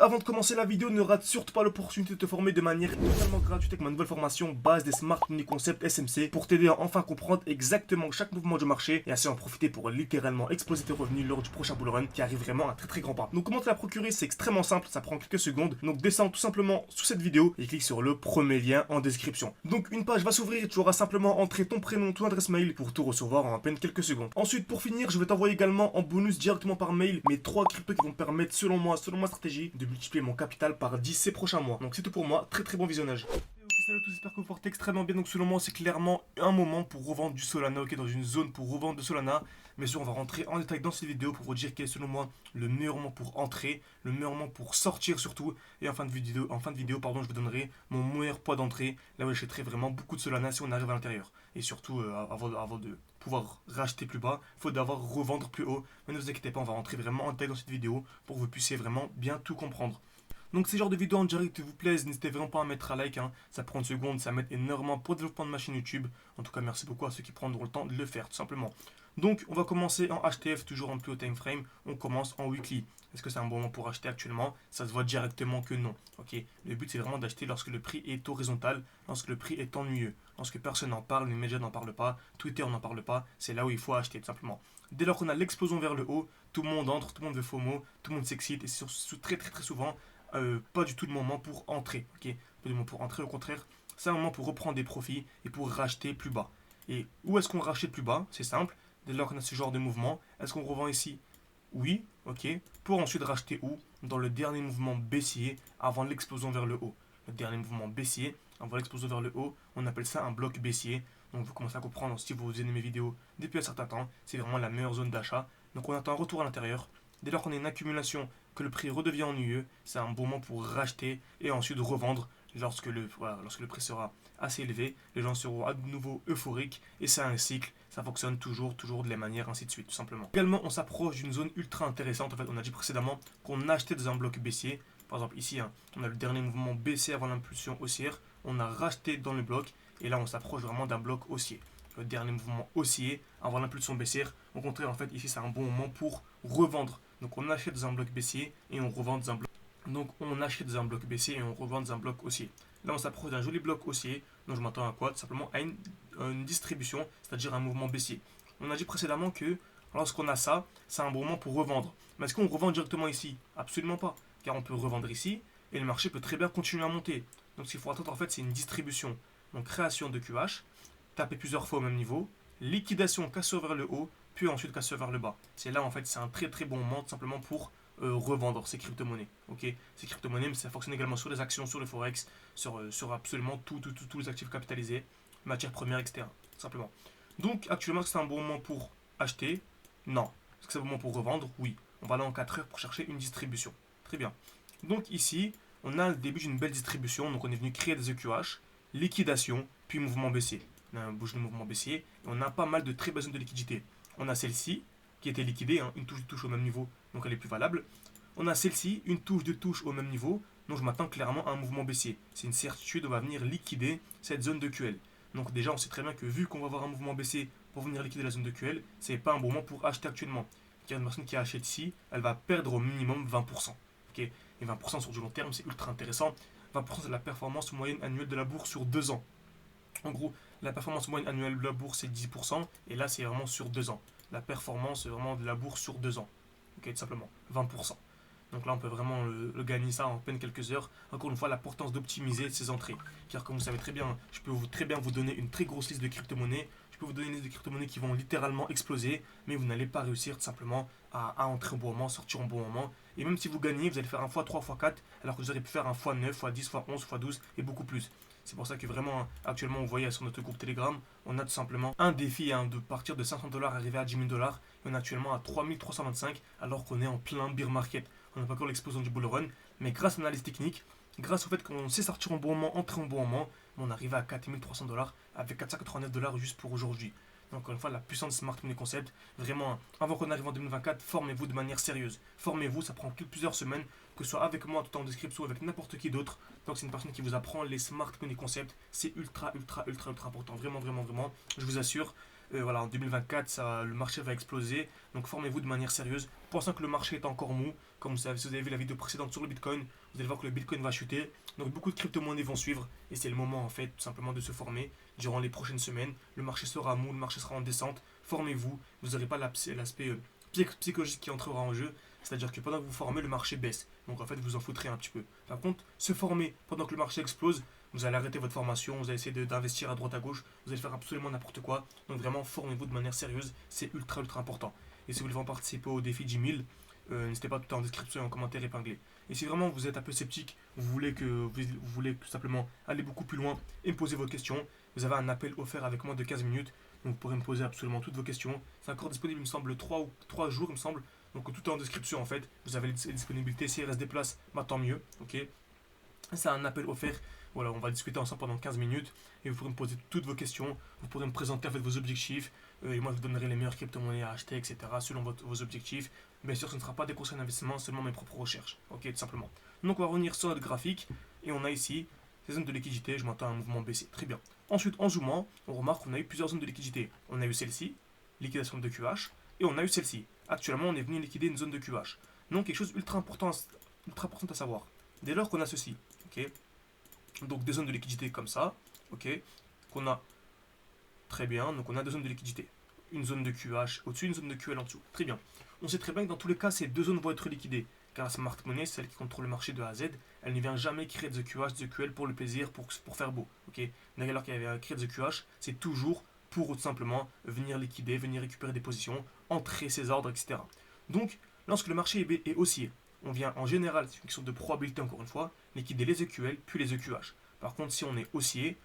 avant de commencer la vidéo, ne rate surtout pas l'opportunité de te former de manière totalement gratuite avec ma nouvelle formation base des Smart Money Concept SMC pour t'aider à enfin comprendre exactement chaque mouvement du marché et ainsi en profiter pour littéralement exploser tes revenus lors du prochain bull run qui arrive vraiment à très grand pas. Donc comment te la procurer, c'est extrêmement simple, ça prend quelques secondes. Donc descends tout simplement sous cette vidéo et clique sur le premier lien en description. Donc une page va s'ouvrir et tu auras simplement entré ton prénom, ton adresse mail pour tout recevoir en à peine quelques secondes. Ensuite pour finir, je vais t'envoyer également en bonus directement par mail mes 3 cryptos qui vont me permettre selon moi, selon ma stratégie, de multiplier mon capital par 10 ces prochains mois. Donc c'est tout pour moi, très bon visionnage. Ok, salut à tous, j'espère que vous portez extrêmement bien. Donc selon moi, c'est clairement un moment pour revendre du Solana, ok, dans une zone pour revendre de Solana. Bien sûr, on va rentrer en détail dans cette vidéo pour vous dire quel est selon moi le meilleur moment pour entrer, le meilleur moment pour sortir surtout. Et en fin de vidéo, je vous donnerai mon meilleur poids d'entrée, là où j'achèterai vraiment beaucoup de Solana si on arrive à l'intérieur. Et surtout, avant de pouvoir racheter plus bas, il faut d'abord revendre plus haut. Mais ne vous inquiétez pas, on va rentrer vraiment en détail dans cette vidéo pour que vous puissiez vraiment bien tout comprendre. Donc si ce genre de vidéo en direct vous plaise, n'hésitez vraiment pas à mettre un like, hein. Ça prend une seconde, ça m'aide énormément pour le développement de ma chaîne YouTube. En tout cas, merci beaucoup à ceux qui prendront le temps de le faire, tout simplement. Donc on va commencer en HTF, toujours en plus haut time frame. On commence en weekly. Est-ce que c'est un bon moment pour acheter actuellement? Ça se voit directement que non. Ok. Le but c'est vraiment d'acheter lorsque le prix est horizontal, lorsque le prix est ennuyeux, lorsque personne n'en parle, les médias n'en parlent pas, Twitter n'en parle pas. C'est là où il faut acheter, tout simplement. Dès lors qu'on a l'explosion vers le haut, tout le monde entre, tout le monde veut FOMO, tout le monde s'excite et c'est très souvent pas du tout le moment pour entrer. Ok, pas du moment pour entrer, au contraire, c'est un moment pour reprendre des profits et pour racheter plus bas. Et où est-ce qu'on rachète plus bas? C'est simple. Dès lors qu'on a ce genre de mouvement, est-ce qu'on revend ici? Oui, ok. Pour ensuite racheter où? Dans le dernier mouvement baissier avant l'explosion vers le haut. Le dernier mouvement baissier avant l'explosion vers le haut, on appelle ça un bloc baissier. Donc vous commencez à comprendre si vous aimez mes vidéos depuis un certain temps, c'est vraiment la meilleure zone d'achat. Donc on attend un retour à l'intérieur. Dès lors qu'on a une accumulation, que le prix redevient ennuyeux, c'est un bon moment pour racheter et ensuite revendre lorsque le prix sera assez élevé. Les gens seront à nouveau euphoriques et c'est un cycle. Ça fonctionne toujours de la manière ainsi de suite, tout simplement. Également, on s'approche d'une zone ultra intéressante. En fait, on a dit précédemment qu'on achetait dans un bloc baissier. Par exemple, ici, hein, on a le dernier mouvement baissier avant l'impulsion haussière. On a racheté dans le bloc et là, on s'approche vraiment d'un bloc haussier. Le dernier mouvement haussier avant l'impulsion baissière. Au contraire, en fait, ici, c'est un bon moment pour revendre. Donc, on achète dans un bloc baissier et on revend dans un bloc. Donc, on achète dans un bloc baissier et on revend dans un bloc haussier. Là, on s'approche d'un joli bloc haussier. Donc, je m'attends à quoi? Tout simplement à une distribution, c'est-à-dire un mouvement baissier. On a dit précédemment que lorsqu'on a ça, c'est un bon moment pour revendre. Mais est-ce qu'on revend directement ici? Absolument pas. Car on peut revendre ici et le marché peut très bien continuer à monter. Donc, ce qu'il faut attendre, en fait, c'est une distribution. Donc, création de QH, taper plusieurs fois au même niveau, liquidation cassure vers le haut, puis ensuite cassure vers le bas. C'est là, en fait, c'est un très bon moment tout simplement pour revendre ces crypto-monnaies. Ok, ces crypto-monnaies, mais ça fonctionne également sur les actions, sur le forex, sur absolument tous les actifs capitalisés, matières premières, etc. Simplement. Donc actuellement, est-ce que c'est un bon moment pour acheter? Non. Est-ce que c'est un bon moment pour revendre? Oui. On va aller en 4 heures pour chercher une distribution. Très bien. Donc ici, on a le début d'une belle distribution. Donc on est venu créer des EQH, liquidation, puis mouvement baissier. On a un bouge de mouvement baissier. Et on a pas mal de très belles zones de liquidité. On a celle-ci, qui était liquidée, hein, une touche au même niveau, donc elle est plus valable. On a celle-ci, une touche au même niveau, donc je m'attends clairement à un mouvement baissier. C'est une certitude, on va venir liquider cette zone de QL. Donc déjà, on sait très bien que vu qu'on va avoir un mouvement baissier pour venir liquider la zone de QL, c'est pas un bon moment pour acheter actuellement. Car une personne qui achète ici, elle va perdre au minimum 20%. Okay, et 20% sur du long terme, c'est ultra intéressant. 20% c'est la performance moyenne annuelle de la bourse sur 2 ans. En gros, la performance moyenne annuelle de la bourse c'est 10%, et là c'est vraiment sur 2 ans. La performance vraiment de la bourse sur 2 ans. Ok, tout simplement, 20%. Donc là, on peut vraiment le gagner ça en peine quelques heures. Encore une fois, l'importance d'optimiser ses entrées. Car comme vous savez très bien, je peux très bien vous donner une très grosse liste de crypto-monnaies. Je peux vous donner une liste de crypto-monnaies qui vont littéralement exploser, mais vous n'allez pas réussir tout simplement à entrer au bon moment, sortir au bon moment. Et même si vous gagnez, vous allez faire un x3, x4, alors que vous auriez pu faire un x9, x10, x11, x12 et beaucoup plus. C'est pour ça que vraiment, actuellement, vous voyez sur notre groupe Telegram, on a tout simplement un défi de partir de 500$ arriver à 10 000$. Et on est actuellement à 3325 alors qu'on est en plein bear market. On n'a pas encore l'explosion du bull run, mais grâce à l'analyse technique, grâce au fait qu'on sait sortir en bon moment, entrer en bon moment, on arrive à 4300$ avec 489$ juste pour aujourd'hui. Donc encore une fois, la puissance de Smart Money Concept, vraiment, avant qu'on arrive en 2024, formez-vous de manière sérieuse. Formez-vous, ça prend plusieurs semaines, que ce soit avec moi tout en description ou avec n'importe qui d'autre. Donc c'est une personne qui vous apprend les Smart Money Concept, c'est ultra important, vraiment, je vous assure. Voilà, en 2024, le marché va exploser. Donc formez-vous de manière sérieuse. Pensant que le marché est encore mou, comme vous savez, si vous avez vu la vidéo précédente sur le Bitcoin, vous allez voir que le Bitcoin va chuter. Donc beaucoup de crypto-monnaies vont suivre. Et c'est le moment en fait tout simplement de se former durant les prochaines semaines. Le marché sera mou, le marché sera en descente. Formez-vous. Vous n'aurez pas l'aspect psychologique qui entrera en jeu. C'est-à-dire que pendant que vous formez, le marché baisse. Donc en fait, vous en foutrez un petit peu. Par contre, se former pendant que le marché explose, vous allez arrêter votre formation, vous allez essayer d'investir à droite à gauche, vous allez faire absolument n'importe quoi. Donc vraiment, formez-vous de manière sérieuse, c'est ultra ultra important. Et si vous voulez participer au défi 10 000, n'hésitez pas tout en description et en commentaire épinglé. Et si vraiment vous êtes un peu sceptique, vous voulez tout simplement aller beaucoup plus loin et me poser vos questions, vous avez un appel offert avec moi de 15 minutes. Donc vous pourrez me poser absolument toutes vos questions. C'est encore disponible, il me semble, 3 jours, il me semble. Donc tout est en description en fait. Vous avez les disponibilités. S'il reste des places, bah, tant mieux. Ok. C'est un appel offert. Voilà, on va discuter ensemble pendant 15 minutes et vous pourrez me poser toutes vos questions. Vous pourrez me présenter en fait vos objectifs. Et moi, je vous donnerai les meilleures crypto-monnaies à acheter, etc. selon vos objectifs. Bien sûr, ce ne sera pas des conseils d'investissement, seulement mes propres recherches. Ok, tout simplement. Donc, on va revenir sur notre graphique et on a ici ces zones de liquidité. Je m'attends à un mouvement baissier. Très bien. Ensuite, en zoomant, on remarque qu'on a eu plusieurs zones de liquidité. On a eu celle-ci, liquidation de QH, et on a eu celle-ci. Actuellement, on est venu liquider une zone de QH. Donc, quelque chose d'ultra important à savoir. Dès lors qu'on a ceci, ok, donc des zones de liquidité comme ça, ok, qu'on a très bien, donc on a deux zones de liquidité, une zone de QH au-dessus, une zone de QL en dessous, très bien. On sait très bien que dans tous les cas, ces deux zones vont être liquidées, car la smart money, celle qui contrôle le marché de A à Z, elle ne vient jamais créer de QH, de QL pour le plaisir, pour faire beau, ok. D'ailleurs, qu'il y avait créé de QH, c'est toujours pour tout simplement venir liquider, venir récupérer des positions, entrer ses ordres, etc. Donc, lorsque le marché est haussier, on vient en général, c'est une question de probabilité encore une fois, liquider les EQL puis les EQH. Par contre, si on est haussier,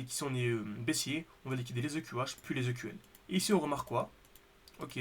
si on est baissier, on va liquider les EQH puis les EQL. Et ici, on remarque quoi? Ok,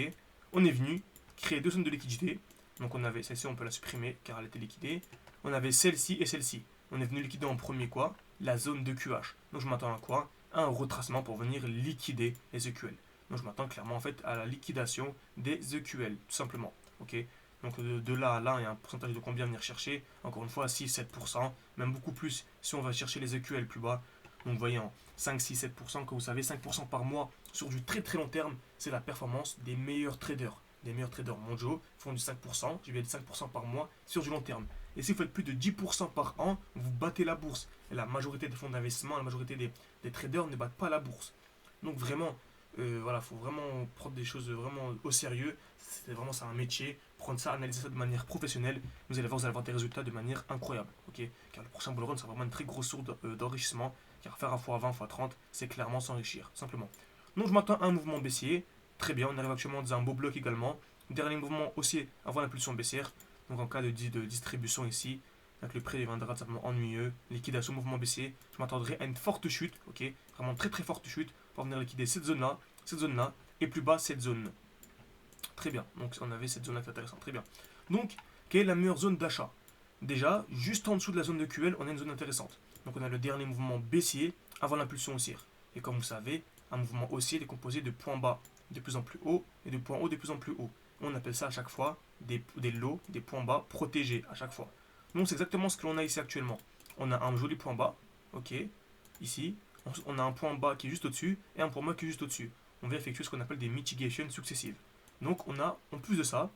on est venu créer deux zones de liquidité. Donc on avait celle-ci, on peut la supprimer car elle était liquidée. On avait celle-ci et celle-ci. On est venu liquider en premier quoi? La zone de QH. Donc je m'attends à quoi? À un retracement pour venir liquider les EQL. Donc je m'attends clairement en fait à la liquidation des EQL, tout simplement. Ok. Donc de là à là, il y a un pourcentage de combien venir chercher? Encore une fois, 6-7%, même beaucoup plus si on va chercher les EQL plus bas. Donc vous voyez, en 5-6-7%, comme vous savez, 5% par mois sur du très très long terme, c'est la performance des meilleurs traders. Les meilleurs traders mondiaux font du 5%, je vais dire 5% par mois sur du long terme. Et si vous faites plus de 10% par an, vous battez la bourse. Et la majorité des fonds d'investissement, la majorité des traders ne battent pas la bourse. Donc vraiment, voilà, faut vraiment prendre des choses vraiment au sérieux. C'est vraiment ça un métier. Prendre ça, analyser ça de manière professionnelle. Vous allez voir des résultats de manière incroyable. Ok, car le prochain bull run, c'est vraiment une très grosse source d'enrichissement. Car faire un x20, x30, c'est clairement s'enrichir, simplement. Donc je m'attends à un mouvement baissier. Très bien, on arrive actuellement dans un beau bloc également. Dernier mouvement haussier avant l'impulsion baissière. Donc en cas de distribution ici, donc le prix deviendra tout simplement ennuyeux. Liquidation, mouvement baissier. Je m'attendrai à une forte chute, ok, vraiment très très forte chute pour venir liquider cette zone-là, et plus bas cette zone. Très bien, donc on avait cette zone-là qui est intéressante, très bien. Donc, quelle est la meilleure zone d'achat? Déjà, juste en dessous de la zone de QL, on a une zone intéressante. Donc on a le dernier mouvement baissier avant l'impulsion haussière. Et comme vous savez, un mouvement haussier est composé de points bas de plus en plus haut et de points hauts de plus en plus haut. On appelle ça à chaque fois des lots, des points bas protégés à chaque fois. Donc c'est exactement ce que l'on a ici actuellement. On a un joli point bas, ok, ici. On a un point bas qui est juste au-dessus et un point bas qui est juste au-dessus. On vient effectuer ce qu'on appelle des mitigations successives. Donc on a, en plus de ça,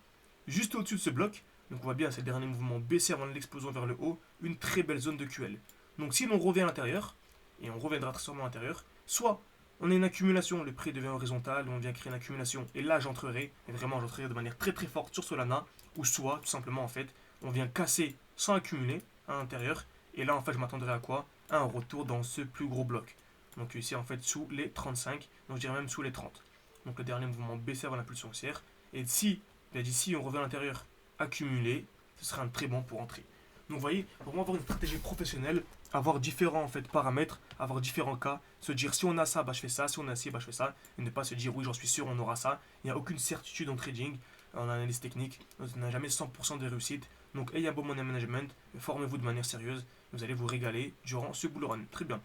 juste au-dessus de ce bloc, donc on voit bien, c'est le dernier mouvement baissier avant l'explosion vers le haut, une très belle zone de QL. Donc si l'on revient à l'intérieur, et on reviendra très sûrement à l'intérieur, soit on a une accumulation, le prix devient horizontal, on vient créer une accumulation, et là j'entrerai, et vraiment j'entrerai de manière très très forte sur Solana, ou soit tout simplement en fait, on vient casser sans accumuler à l'intérieur, et là en fait je m'attendrai à quoi? À un retour dans ce plus gros bloc. Donc ici en fait sous les 35, donc je dirais même sous les 30. Donc le dernier mouvement baissier avant l'impulsion haussière, et si, d'ici on revient à l'intérieur, accumulé, ce sera un très bon pour entrer. Donc vous voyez, vraiment avoir une stratégie professionnelle, avoir différents en fait, paramètres, avoir différents cas, se dire si on a ça, bah, je fais ça, si on a ci, bah, je fais ça, et ne pas se dire oui j'en suis sûr on aura ça. Il n'y a aucune certitude en trading, en analyse technique, on n'a jamais 100% de réussite. Donc ayez un bon money management, formez-vous de manière sérieuse, vous allez vous régaler durant ce bull run. Très bien.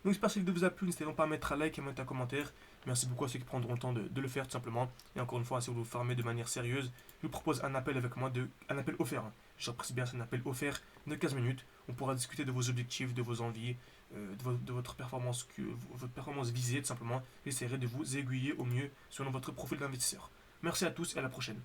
Donc j'espère que cette vidéo vous a plu, n'hésitez pas à mettre un like et à mettre un commentaire. Merci beaucoup à ceux qui prendront le temps de le faire tout simplement. Et encore une fois, si vous vous formez de manière sérieuse, je vous propose un appel avec moi, un appel offert. J'apprécie bien, c'est un appel offert de 15 minutes. On pourra discuter de vos objectifs, de vos envies, de votre performance visée tout simplement. J'essaierai de vous aiguiller au mieux selon votre profil d'investisseur. Merci à tous et à la prochaine.